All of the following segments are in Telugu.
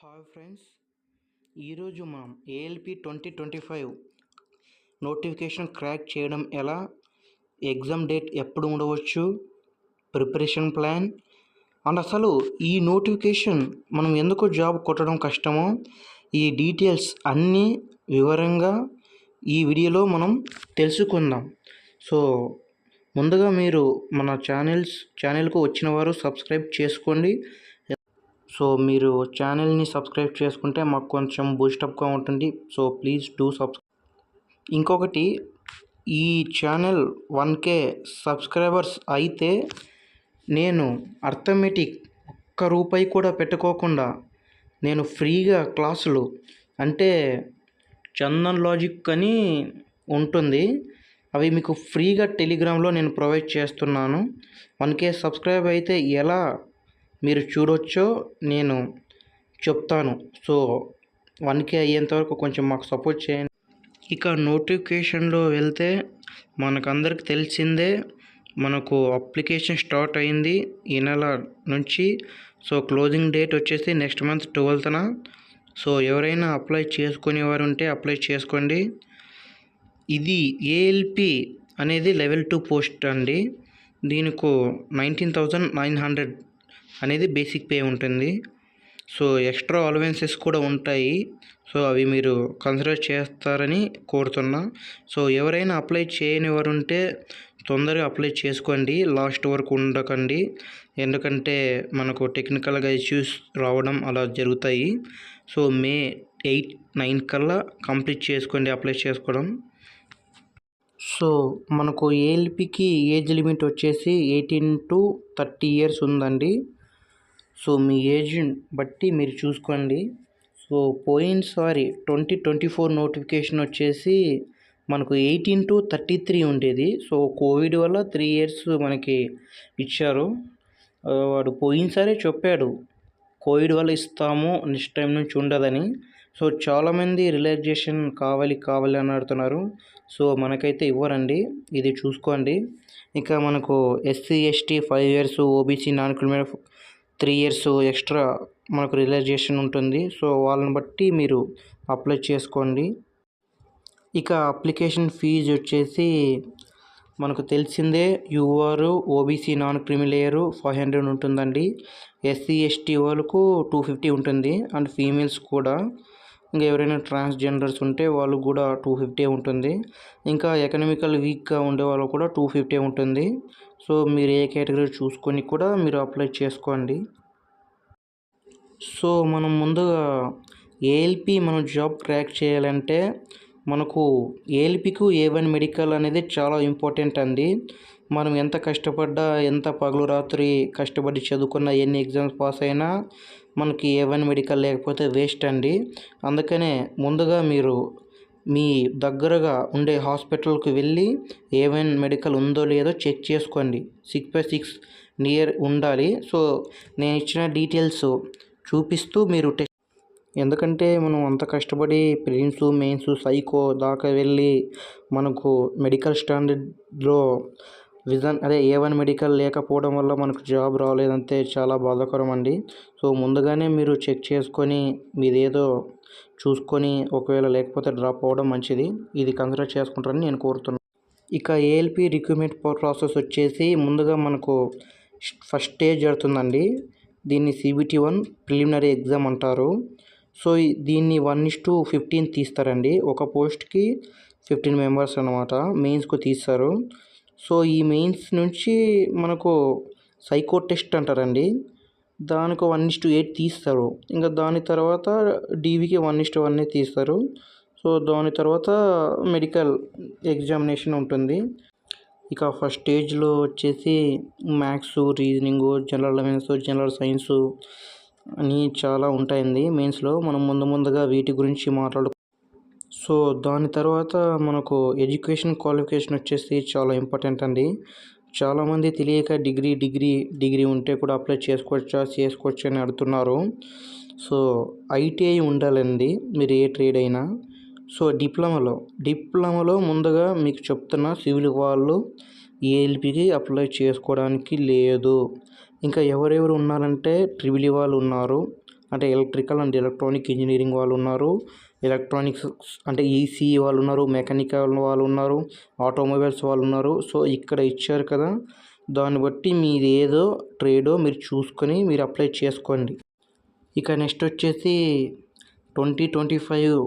హాయ్ ఫ్రెండ్స్, ఈరోజు మనం ఏఎల్పి 2025 నోటిఫికేషన్ క్రాక్ చేయడం ఎలా, ఎగ్జామ్ డేట్ ఎప్పుడు ఉండవచ్చు, ప్రిపరేషన్ ప్లాన్ అండ్ అసలు ఈ నోటిఫికేషన్ మనం ఎందుకు జాబ్ కొట్టడం కష్టమో ఈ డీటెయిల్స్ అన్నీ వివరంగా ఈ వీడియోలో మనం తెలుసుకుందాం. సో ముందుగా మీరు మన ఛానల్కు వచ్చిన వారు సబ్స్క్రైబ్ చేసుకోండి. సో మీరు ఛానల్ని సబ్స్క్రైబ్ చేసుకుంటే మాకు కొంచెం బూస్టప్గా ఉంటుంది. So please do subscribe. ఇంకొకటి, ఈ ఛానల్ 1K సబ్స్క్రైబర్స్ అయితే నేను అర్థమెటిక్ ఒక్క రూపాయి కూడా పెట్టుకోకుండా నేను ఫ్రీగా క్లాసులు అంటే చందన్ లాజిక్ అని ఉంటుంది, అవి మీకు ఫ్రీగా టెలిగ్రామ్లో నేను ప్రొవైడ్ చేస్తున్నాను. 1K సబ్స్క్రైబ్ అయితే ఎలా మీరు చూడొచ్చో నేను చెప్తాను. సో 1K అయ్యేంత వరకు కొంచెం మాకు సపోర్ట్ చేయండి. ఇక నోటిఫికేషన్లో వెళ్తే మనకందరికి తెలిసిందే, మనకు అప్లికేషన్ స్టార్ట్ అయింది ఈ నెల నుంచి. సో క్లోజింగ్ డేట్ వచ్చేసి నెక్స్ట్ మంత్ 12th. సో ఎవరైనా అప్లై చేసుకునేవారు ఉంటే అప్లై చేసుకోండి. ఇది ఏఎల్పి అనేది లెవెల్ 2 పోస్ట్ అండి. దీనికి 19,900 అనేది బేసిక్ పే ఉంటుంది. సో ఎక్స్ట్రా అలవెన్సెస్ కూడా ఉంటాయి. సో అవి మీరు కన్సిడర్ చేస్తారని కోరుతున్నా. సో ఎవరైనా అప్లై చేయని వారు ఉంటే తొందరగా అప్లై చేసుకోండి, లాస్ట్ వరకు ఉండకండి. ఎందుకంటే మనకు టెక్నికల్గా ఇష్యూస్ రావడం అలా జరుగుతాయి. సో May 8, 9 కల్లా కంప్లీట్ చేసుకోండి అప్లై చేసుకోవడం. సో మనకు ఏఎల్పికి ఏజ్ లిమిట్ వచ్చేసి 18 to 30 years ఉందండి. సో మీ ఏజ్ బట్టి మీరు చూసుకోండి. సో పోయినసారి 2024 నోటిఫికేషన్ వచ్చేసి మనకు 18 to 33 ఉండేది. సో కోవిడ్ వల్ల 3 years మనకి ఇచ్చారు. వాడు పోయినసారే చెప్పాడు కోవిడ్ వల్ల ఇస్తాము, నెక్స్ట్ టైం నుంచి ఉండదని. సో చాలామంది రిలాక్సేషన్ కావాలి అని అడుగుతున్నారు. సో మనకైతే ఇవ్వరండి, ఇది చూసుకోండి. ఇక మనకు SC ST 5 years, OBC non criminal 3 years extra మనకు రిలాక్సేషన్ ఉంటుంది. సో వాళ్ళని బట్టి మీరు అప్లై చేసుకోండి. ఇక అప్లికేషన్ ఫీజు వచ్చేసి మనకు తెలిసిందే, యూఆర్ OBC నాన్ క్రిమిలేయర్ 500 ఉంటుందండి. SC ST వాళ్ళకు 250 ఉంటుంది అండ్ ఫీమేల్స్ కూడా. ఇంకా ఎవరైనా ట్రాన్స్జెండర్స్ ఉంటే వాళ్ళు కూడా 250 ఉంటుంది. ఇంకా ఎకనామికల్ వీక్గా ఉండే వాళ్ళు కూడా 250 ఉంటుంది. సో మీరు ఏ కేటగిరీ చూసుకొని కూడా మీరు అప్లై చేసుకోండి. సో మనం ముందుగా ఏఎల్పి మనం జాబ్ క్రాక్ చేయాలంటే మనకు ఏఎల్పికు A1 మెడికల్ అనేది చాలా ఇంపార్టెంట్ అండి. మనం ఎంత కష్టపడ్డా, ఎంత పగలు రాత్రి కష్టపడి చదువుకున్న, ఎన్ని ఎగ్జామ్స్ పాస్ అయినా మనకి A1 మెడికల్ లేకపోతే వేస్ట్ అండి. అందుకనే ముందుగా మీరు మీ దగ్గరగా ఉండే హాస్పిటల్కి వెళ్ళి A1 మెడికల్ ఉందో లేదో చెక్ చేసుకోండి. 6/6 నియర్ ఉండాలి. సో నేను ఇచ్చిన డీటెయిల్స్ చూపిస్తూ మీరు ఎందుకంటే మనం అంత కష్టపడి ప్రిలిమ్స్, మెయిన్స్, సైకో దాకా వెళ్ళి మనకు మెడికల్ స్టాండర్డ్లో A1 మెడికల్ లేకపోవడం వల్ల మనకు జాబ్ రాలేదంటే చాలా బాధాకరం అండి. సో ముందుగానే మీరు చెక్ చేసుకొని మీదేదో చూసుకొని ఒకవేళ లేకపోతే డ్రాప్ అవ్వడం మంచిది. ఇది కన్సిడర్ చేసుకుంటారని నేను కోరుతున్నాను. ఇక ఏఎల్పి రిక్రూట్మెంట్ ప్రాసెస్ వచ్చేసి ముందుగా మనకు ఫస్ట్ స్టేజ్ జరుగుతుందండి. దీన్ని CBT1 ప్రిలిమినరీ ఎగ్జామ్ అంటారు. సో దీన్ని 1:15 తీస్తారండి. ఒక పోస్ట్కి 15 members అనమాట మెయిన్స్కు తీస్తారు. సో ఈ మెయిన్స్ నుంచి మనకు సైకో టెస్ట్ అంటారండి, దానికి 1:8 తీస్తారు. ఇంకా దాని తర్వాత DVకి 1:1 తీస్తారు. సో దాని తర్వాత మెడికల్ ఎగ్జామినేషన్ ఉంటుంది. ఇక ఫస్ట్ స్టేజ్లో వచ్చేసి maths, reasoning, general awareness, general science అని చాలా ఉంటాయండి మెయిన్స్లో. మనం ముందుగా వీటి గురించి సో దాని తర్వాత మనకు ఎడ్యుకేషన్ క్వాలిఫికేషన్ వచ్చేసి చాలా ఇంపార్టెంట్ అండి. చాలామంది తెలియక డిగ్రీ ఉంటే కూడా అప్లై చేసుకోవచ్చా అని అడుగుతున్నారు. సో ITI ఉండాలండి మీరు ఏ ట్రేడ్ అయినా. సో డిప్లొమాలో ముందుగా మీకు చెప్తున్న సివిల్ వాళ్ళు ఏఎల్పికి అప్లై చేసుకోవడానికి లేదు. ఇంకా ఎవరెవరు ఉన్నారంటే ట్రిపుల్ వాళ్ళు ఉన్నారు, అంటే ఎలక్ట్రికల్ అండ్ ఎలక్ట్రానిక్ ఇంజనీరింగ్ వాళ్ళు ఉన్నారు, ఎలక్ట్రానిక్స్ అంటే ఈసీఈ వాళ్ళు ఉన్నారు, మెకానికల్ వాళ్ళు ఉన్నారు, ఆటోమొబైల్స్ వాళ్ళు ఉన్నారు. సో ఇక్కడ ఇచ్చారు కదా, దాన్ని బట్టి మీది ఏదో ట్రేడో మీరు చూసుకొని మీరు అప్లై చేసుకోండి. ఇక నెక్స్ట్ వచ్చేసి 2025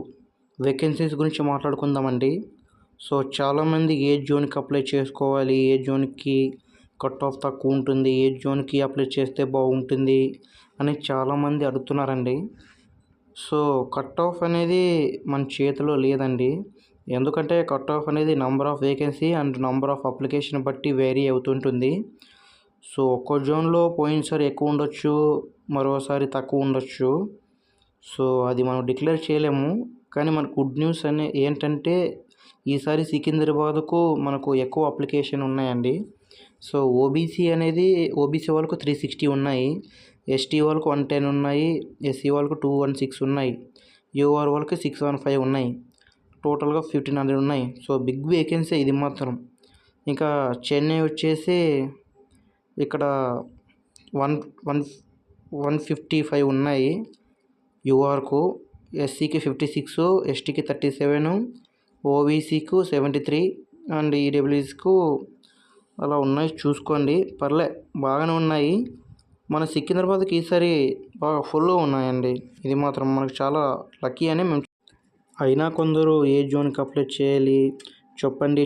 వేకెన్సీస్ గురించి మాట్లాడుకుందామండి. సో చాలామంది ఏ జోన్కి అప్లై చేసుకోవాలి, ఏ జోన్కి కట్ ఆఫ్ తక్కువ ఉంటుంది, ఏ జోన్కి అప్లై చేస్తే బాగుంటుంది అని చాలామంది అడుగుతున్నారండి. సో కట్ ఆఫ్ అనేది మన చేతిలో లేదండి. ఎందుకంటే కట్ ఆఫ్ అనేది number of vacancy and number of application బట్టి వేరీ అవుతుంటుంది. సో ఒక్కో జోన్లో పోయినసారి ఎక్కువ ఉండొచ్చు, మరోసారి తక్కువ ఉండొచ్చు. సో అది మనం డిక్లేర్ చేయలేము. కానీ మన గుడ్ న్యూస్ ఏంటంటే ఈసారి సికింద్రాబాద్కు మనకు ఎక్కువ అప్లికేషన్ ఉన్నాయండి. సో ఓబీసీ వాళ్ళకు 360 ఉన్నాయి, ఎస్టీ వాళ్ళకు 110 ఉన్నాయి, ఎస్సీ వాళ్ళకు 216 ఉన్నాయి, యూఆర్ వాళ్ళకి 615 ఉన్నాయి, టోటల్గా 1500 ఉన్నాయి. సో బిగ్ వేకెన్సీ ఇది మాత్రం. ఇంకా చెన్నై వచ్చేసి ఇక్కడ 155 ఉన్నాయి యూఆర్కు, ఎస్సీకి 56, ఎస్టీకి 37, ఓబీసీకు 73 అండ్ ఈడబ్ల్యూఎస్కు అలా ఉన్నాయి. చూసుకోండి, బాగానే ఉన్నాయి. మన సికింద్రాబాద్కి ఈసారి బాగా ఫుల్గా ఉన్నాయండి. ఇది మాత్రం మనకు చాలా లక్కీ అని మేము. అయినా కొందరు ఏ జోన్కి అప్లై చేయాలి చెప్పండి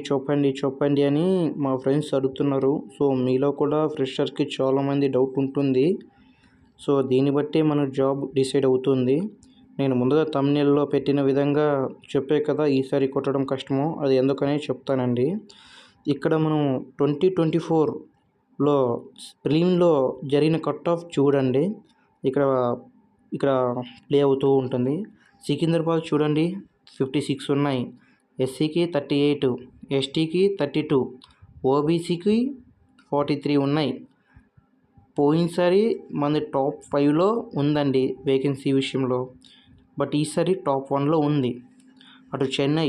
అని మా ఫ్రెండ్స్ అడుగుతున్నారు. సో మీలో కూడా ఫ్రెషర్స్కి చాలామంది డౌట్ ఉంటుంది. సో దీన్ని బట్టి మన జాబ్ డిసైడ్ అవుతుంది. నేను ముందుగా థంబ్నెయిల్లో పెట్టిన విధంగా చెప్పే కదా ఈసారి కొట్టడం కష్టమో, అది ఎందుకనే చెప్తానండి. ఇక్కడ మనం 2024లో ప్రిలిమ్లో జరిగిన కట్ ఆఫ్ చూడండి. ఇక్కడ ప్లే అవుతూ ఉంటుంది. సికింద్రాబాద్ చూడండి 56 ఉన్నాయి, ఎస్సీకి 38, ఎస్టీకి 32, ఓబీసీకి 43 ఉన్నాయి. పోయినసారి మనది టాప్ 5లో ఉందండి వేకెన్సీ విషయంలో, బట్ ఈసారి టాప్ 1లో ఉంది. అటు చెన్నై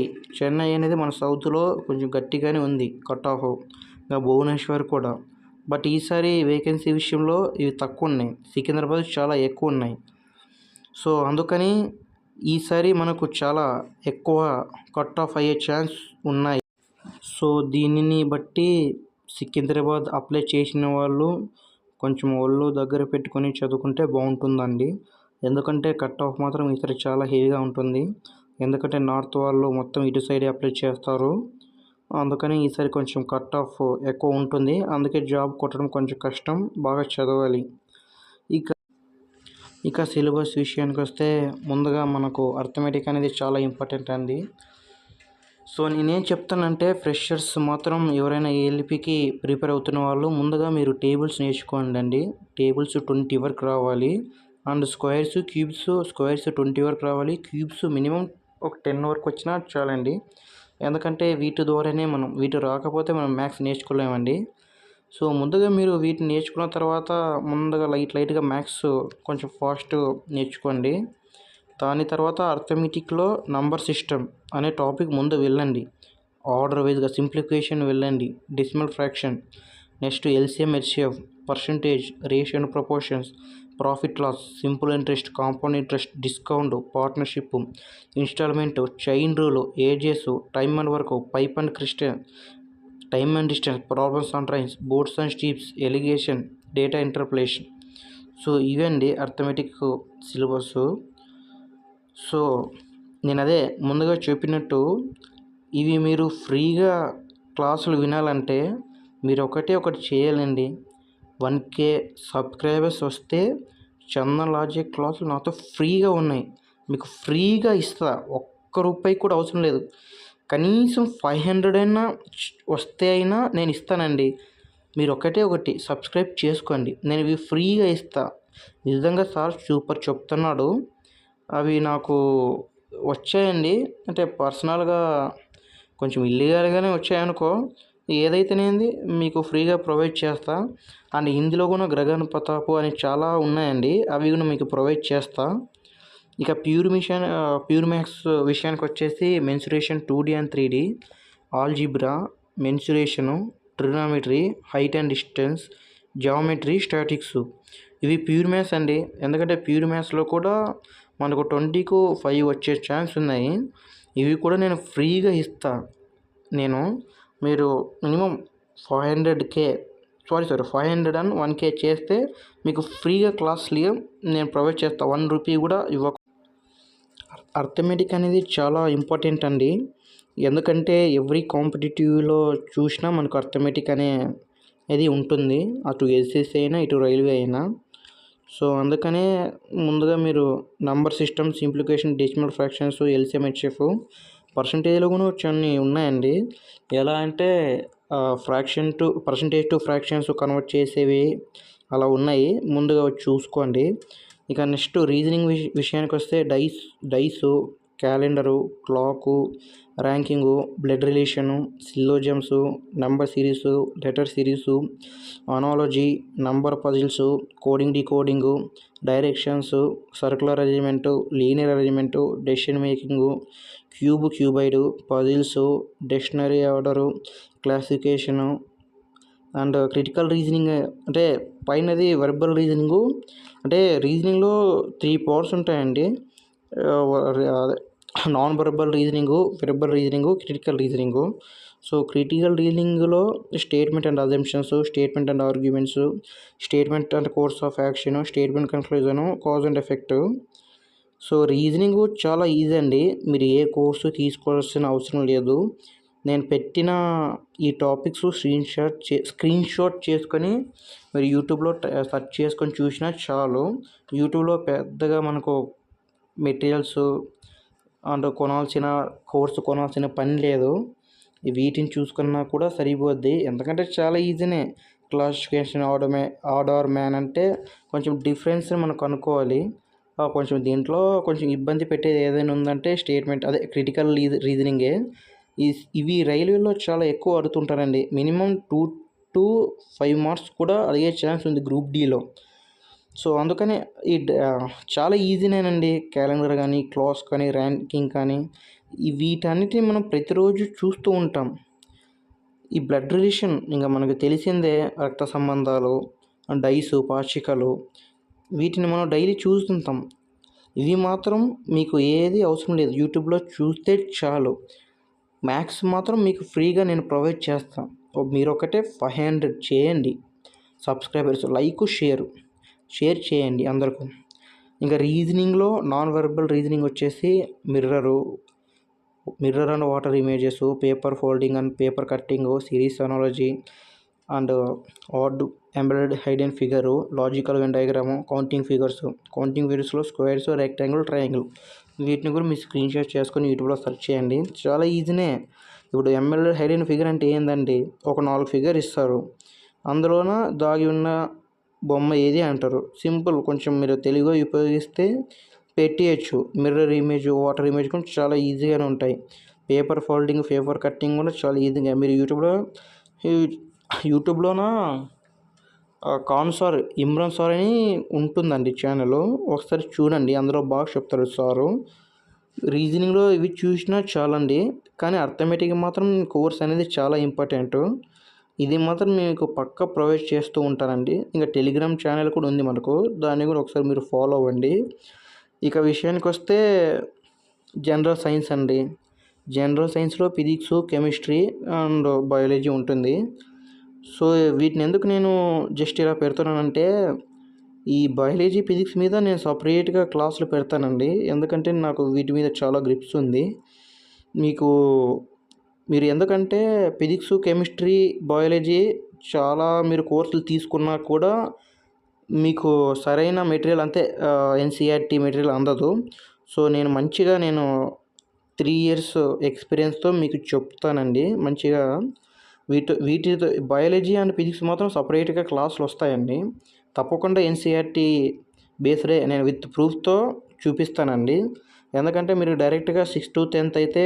అనేది మన సౌత్లో కొంచెం గట్టిగానే ఉంది కట్ ఆఫ్, ఇంకా భువనేశ్వర్ కూడా. బట్ ఈసారి వేకెన్సీ విషయంలో ఇవి తక్కువ ఉన్నాయి, సికింద్రాబాద్ చాలా ఎక్కువ ఉన్నాయి. సో అందుకని ఈసారి మనకు చాలా ఎక్కువ కట్ ఆఫ్ అయ్యే ఛాన్స్ ఉన్నాయి. సో దీనిని బట్టి సికింద్రాబాద్ అప్లై చేసిన వాళ్ళు కొంచెం ఒళ్ళు దగ్గర పెట్టుకొని చదువుకుంటే బాగుంటుందండి. ఎందుకంటే కట్ ఆఫ్ మాత్రం ఈసారి చాలా హెవీగా ఉంటుంది. ఎందుకంటే నార్త్ వాళ్ళు మొత్తం ఇటు సైడే అప్లై చేస్తారు. అందుకని ఈసారి కొంచెం కట్ ఆఫ్ ఎక్కువ ఉంటుంది. అందుకే జాబ్ కొట్టడం కొంచెం కష్టం, బాగా చదవాలి. ఇక సిలబస్ విషయానికి వస్తే ముందుగా మనకు అర్థమెటిక్ అనేది చాలా ఇంపార్టెంట్ అండి. సో నేనేం చెప్తానంటే ఫ్రెషర్స్ మాత్రం ఎవరైనా ఏఎల్పికి ప్రిపేర్ అవుతున్న వాళ్ళు ముందుగా మీరు టేబుల్స్ నేర్చుకోండి అండి. టేబుల్స్ 20 వరకు రావాలి. అండ్ స్క్వేర్స్ 20 వరకు రావాలి. క్యూబ్స్ మినిమం ఒక 10 వరకు వచ్చినా చాలండి. ఎందుకంటే వీటి రాకపోతే మనం మ్యాథ్స్ నేర్చుకోలేమండి. సో ముందుగా మీరు వీటిని నేర్చుకున్న తర్వాత ముందుగా లైట్గా మ్యాథ్స్ కొంచెం ఫాస్ట్ నేర్చుకోండి. దాని తర్వాత అర్థమెటిక్లో నంబర్ సిస్టమ్ అనే టాపిక్ ముందు వెళ్ళండి. ఆర్డర్ వైజ్గా సింప్లిఫికేషన్ వెళ్ళండి, decimal fraction, next LCM, HCF, percentage, ratio and proportions, profit loss, simple interest, compound interest, discount, partnership, instalment, chain rule, ages, time and work, pipe and క్రిస్టల్, time and distance, problems and trains, boats and streams, alligation, data interpolation. So ఇవండి అర్థమెటిక్ సిలబస్. సో నేను అదే ముందుగా చెప్పినట్టు ఇవి మీరు ఫ్రీగా క్లాసులు వినాలంటే మీరు ఒకటి చేయాలండి. 1K సబ్స్క్రైబర్స్ వస్తే చందన్ లాజిక్ క్లాసులు నాతో ఫ్రీగా ఉన్నాయి. మీకు ఫ్రీగా ఇస్తా, ఒక్క రూపాయి కూడా అవసరం లేదు. కనీసం 500 అయినా వస్తే అయినా నేను ఇస్తానండి. మీరు ఒకటి సబ్స్క్రైబ్ చేసుకోండి, నేను ఇవి ఫ్రీగా ఇస్తా. నిజంగా సార్ సూపర్ చెప్తున్నాడు. అవి నాకు వచ్చాయండి, అంటే పర్సనల్గా కొంచెం ఇల్లీగల్గానే వచ్చాయనుకో, ఏదైతేనేది మీకు ఫ్రీగా ప్రొవైడ్ చేస్తా. అండ్ ఇందులో కూడా గగన్ ప్రతాప్ అని చాలా ఉన్నాయండి, అవి కూడా మీకు ప్రొవైడ్ చేస్తా. ఇక ప్యూర్ మ్యాథ్స్ విషయానికి వచ్చేసి mensuration 2D and 3D, algebra, mensuration, trigonometry, height and distance, geometry, statics, ఇవి ప్యూర్ మ్యాథ్స్ అండి. ఎందుకంటే ప్యూర్ మ్యాథ్స్లో కూడా మనకు 20కు 5 వచ్చే ఛాన్స్ ఉన్నాయి. ఇవి కూడా నేను ఫ్రీగా ఇస్తా. మీరు మినిమం 500K 501K చేస్తే మీకు ఫ్రీగా క్లాస్లు నేను ప్రొవైడ్ చేస్తా. 1 రూపీ కూడా అర్థమెటిక్ అనేది చాలా ఇంపార్టెంట్ అండి. ఎందుకంటే ఎవ్రీ కాంపిటేటివ్లో చూసినా మనకు అర్థమెటిక్ అనేది ఉంటుంది. అటు ఎస్ఎస్సి అయినా ఇటు రైల్వే అయినా. సో అందుకనే ముందుగా మీరు number system, simplification, decimal fractions, LCM, HF, పర్సంటేజ్లో కూడా కొన్ని ఉన్నాయండి. ఎలా అంటే పర్సంటేజ్ టు ఫ్రాక్షన్స్ కన్వర్ట్ చేసేవి అలా ఉన్నాయి. ముందుగా చూసుకోండి. ఇక నెక్స్ట్ రీజనింగ్ విషయానికి వస్తే dice, calendar, clock, ranking, blood relation, syllogisms, number series, letter series, analogy, number puzzles, coding decoding, directions, circular arrangement, linear arrangement, decision making, cuboid, puzzles, dictionary order, classification and critical reasoning. అంటే పైనది వెర్బల్ రీజనింగు. అంటే రీజనింగ్లో 3 పార్ట్స్ ఉంటాయండి. Non verbal reasoning, verbal reasoning, critical reasoning. So critical రీజనింగ్లో statement and assumptions, statement and arguments, statement and course of action, statement conclusion, cause and effect. So reasoning చాలా ఈజీ అండి. మీరు ఏ కోర్సు తీసుకోవాల్సిన అవసరం లేదు. నేను పెట్టిన ఈ టాపిక్స్ స్క్రీన్ షాట్ చేసుకొని మీరు యూట్యూబ్లో సెర్చ్ చేసుకొని చూసినా చాలు. యూట్యూబ్లో పెద్దగా మనకు మెటీరియల్స్ అండ్ కోర్సు కొనాల్సిన పని లేదు. వీటిని చూసుకున్నా కూడా సరిపోద్ది. ఎందుకంటే చాలా ఈజీనే. క్లాసిఫికేషన్, ఆర్డర్ మ్యాన్ అంటే కొంచెం డిఫరెన్స్ మనం కనుక్కోవాలి. కొంచెం దీంట్లో కొంచెం ఇబ్బంది పెట్టేది ఏదైనా ఉందంటే స్టేట్మెంట్, అదే క్రిటికల్ రీజనింగే. ఇవి రైల్వేలో చాలా ఎక్కువ అడుగుతుంటారండి. మినిమం 2 to 5 మార్క్స్ కూడా అడిగే ఛాన్స్ ఉంది గ్రూప్ డిలో. సో అందుకనే చాలా ఈజీనేనండి. క్యాలెండర్ కానీ, క్లాస్ కానీ, ర్యాంకింగ్ కానీ వీటన్నిటిని మనం ప్రతిరోజు చూస్తూ ఉంటాం. ఈ బ్లడ్ రిలేషన్ ఇంకా మనకు తెలిసిందే. రక్త సంబంధాలు, డైసు, పాచికలు వీటిని మనం డైలీ చూస్తుంటాం. ఇవి మాత్రం మీకు ఏది అవసరం లేదు. యూట్యూబ్లో చూస్తే చాలు. మ్యాథ్స్ మాత్రం మీకు ఫ్రీగా నేను ప్రొవైడ్ చేస్తాను. మీరు ఒకటే 500 చేయండి సబ్స్క్రైబర్స్. షేర్ చేయండి అందరికీ. ఇంకా రీజనింగ్లో నాన్ వెర్బల్ రీజనింగ్ వచ్చేసి mirror and water images, paper folding and paper cutting, series analogy and odd, embedded, hidden figure, logical Venn diagram, counting ఫిగర్స్లో స్క్వేర్స్, రెక్టాంగిల్, ట్రయాంగిల్. వీటిని కూడా మీరు స్క్రీన్ షాట్ చేసుకొని యూట్యూబ్లో సెర్చ్ చేయండి. చాలా ఈజీనే. ఇప్పుడు ఎంబెడెడ్ హైడెన్ ఫిగర్ అంటే ఏందండి? ఒక 4 ఫిగర్ ఇస్తారు. అందులోన దాగి ఉన్న బొమ్మ ఏది అంటారు. సింపుల్. కొంచెం మీరు తెలుగుగా ఉపయోగిస్తే పెట్టేయచ్చు. మిర్రర్ ఇమేజ్, వాటర్ ఇమేజ్ కూడా చాలా ఈజీగానే ఉంటాయి. పేపర్ ఫోల్డింగ్, పేపర్ కట్టింగ్ కూడా చాలా ఈజీగా. మీరు యూట్యూబ్లోన ఇమ్రాన్ సార్ అని ఉంటుందండి ఛానల్. ఒకసారి చూడండి. అందులో బాగా చెప్తారు సారు. రీజనింగ్లో ఇవి చూసినా చాలండి. కానీ అర్థమెటిక్ మాత్రం కోర్స్ అనేది చాలా ఇంపార్టెంట్. ఇది మాత్రం మీకు పక్కా ప్రొవైడ్ చేస్తూ ఉంటానండి. ఇంకా టెలిగ్రామ్ ఛానల్ కూడా ఉంది మనకు. దాన్ని కూడా ఒకసారి మీరు ఫాలో అవ్వండి. ఇక విషయానికి వస్తే జనరల్ సైన్స్ అండి. జనరల్ సైన్స్లో ఫిజిక్స్, కెమిస్ట్రీ అండ్ బయాలజీ ఉంటుంది. సో వీటిని ఎందుకు నేను జస్ట్ ఇలా పెడుతున్నానంటే ఈ బయాలజీ, ఫిజిక్స్ మీద నేను సపరేట్గా క్లాసులు పెడతానండి. ఎందుకంటే నాకు వీటి మీద చాలా గ్రిప్స్ ఉంది. మీరు ఎందుకంటే ఫిజిక్స్, కెమిస్ట్రీ, బయాలజీ చాలా మీరు కోర్సులు తీసుకున్నా కూడా మీకు సరైన మెటీరియల్ అంతే ఎన్సీఆర్టీ మెటీరియల్ అందదు. సో నేను 3 years ఎక్స్పీరియన్స్తో మీకు చెప్తానండి. మంచిగా వీటితో బయాలజీ అండ్ ఫిజిక్స్ మాత్రం సపరేట్గా క్లాసులు వస్తాయండి. తప్పకుండా ఎన్సీఆర్టీ బేస్డే నేను విత్ ప్రూఫ్తో చూపిస్తానండి. ఎందుకంటే మీరు డైరెక్ట్గా 6th to 10th అయితే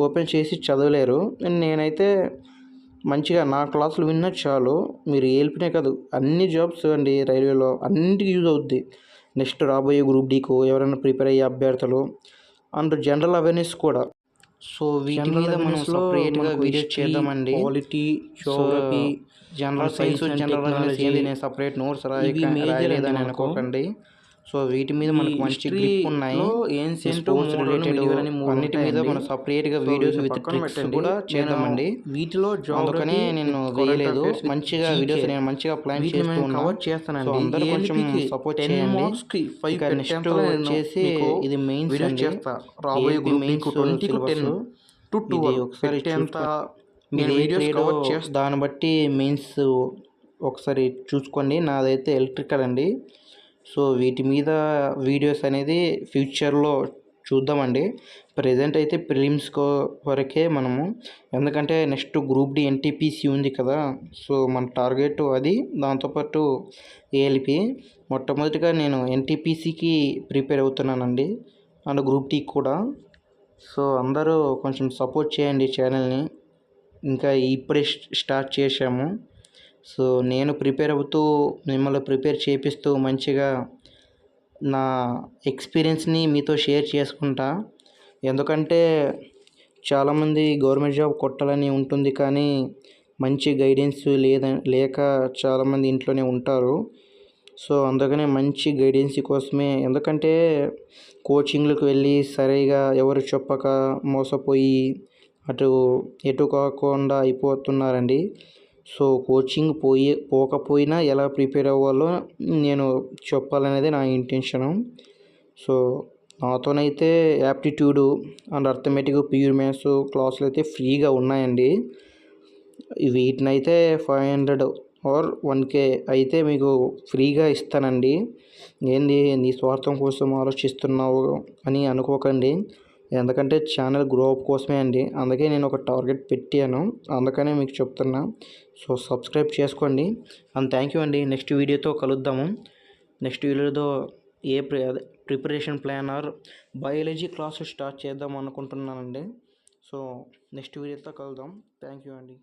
ఓపెన్ చేసి చదవలేరు. నేనైతే మంచిగా నా క్లాసులు విన్నా చాలు. మీరు ఏల్పినే కాదు, అన్ని జాబ్స్ అండి రైల్వేలో అన్నింటికి యూజ్ అవుద్ది. నెక్స్ట్ రాబోయే గ్రూప్ డీకు ఎవరైనా ప్రిపేర్ అయ్యే అభ్యర్థులు అండ్ జనరల్ అవేర్నెస్ కూడా. సో వీటి మీద మనం సపరేట్గా వీడియోస్ చేద్దామండి. Polity, geography, general science, general awareness ఏంది నేను సపరేట్ నోట్స్ రాయలేదని అనుకోకండి. సో వీటి మీద మనకు మంచి గ్రిప్ ఉన్నాయి. స్పోర్ట్స్ రిలేటెడ్ అన్నిటి మీద మనం సపరేట్గా వీడియోస్ విత్ ట్రిక్స్ కూడా చేద్దామండి. వీటిలో అందుకని నేను వేయలేదు. మంచిగా వీడియోస్ నేను మంచిగా ప్లాన్ చేస్తున్నాను. సో అందరూ కొంచెం సపోర్ట్ చేయండి. ఇంకా నెక్స్ట్ వచ్చేసి ఇది మెయిన్స్ అండి. ఏపీ మెయిన్స్ సిలబస్ ఇది ఒకసారి దాన్ని బట్టి మెయిన్స్ ఒకసారి చూసుకోండి. నాదైతే ఎలక్ట్రికల్ అండి. సో వీటి మీద వీడియోస్ అనేది ఫ్యూచర్లో చూద్దామండి. ప్రజెంట్ అయితే ప్రిలిమ్స్ వరకే మనము, ఎందుకంటే నెక్స్ట్ గ్రూప్ డి ఎన్టీపీసీ ఉంది కదా. సో మన టార్గెట్ అది. దాంతోపాటు ఏఎల్పి. మొట్టమొదటిగా నేను ఎన్టీపీసీకి ప్రిపేర్ అవుతున్నానండి, అండ్ గ్రూప్ డి కూడా. సో అందరూ కొంచెం సపోర్ట్ చేయండి ఛానల్ని. ఇంకా ఇప్పుడే స్టార్ట్ చేశాము. సో నేను ప్రిపేర్ అవుతూ మిమ్మల్ని ప్రిపేర్ చేపిస్తూ మంచిగా నా ఎక్స్పీరియన్స్ని మీతో షేర్ చేసుకుంటా. ఎందుకంటే చాలామంది గవర్నమెంట్ జాబ్ కొట్టాలని ఉంటుంది, కానీ మంచి గైడెన్స్ లేక చాలామంది ఇంట్లోనే ఉంటారు. సో అందుకనే మంచి గైడెన్స్ కోసమే, ఎందుకంటే కోచింగ్లకు వెళ్ళి సరిగా ఎవరు చెప్పక మోసపోయి ఎటు కాకుండా అయిపోతున్నారండి. సో కోచింగ్ పోకపోయినా ఎలా ప్రిపేర్ అవ్వాలో నేను చెప్పాలనేది నా ఇంటెన్షను. సో నాతోనైతే aptitude and arithmetic, pure maths క్లాసులు అయితే ఫ్రీగా ఉన్నాయండి. వీటినైతే 500 ఆర్ 1K అయితే మీకు ఫ్రీగా ఇస్తానండి. ఏంది నీ స్వార్థం కోసం ఆలోచిస్తున్నావు అని అనుకోకండి. ఎందుకంటే ఛానల్ గ్రో అప్ కోసమే అండి. అందుకే నేను ఒక టార్గెట్ పెట్టాను, అందుకనే మీకు చెప్తున్నా. సో సబ్స్క్రైబ్ చేసుకోండి. అండ్ థ్యాంక్ యూ అండి. నెక్స్ట్ వీడియోతో కలుద్దాము. నెక్స్ట్ వీడియోతో preparation plan are biology class start చేద్దాం అనుకుంటున్నానండి. సో నెక్స్ట్ వీడియోతో కలుద్దాం. థ్యాంక్ యూ అండి.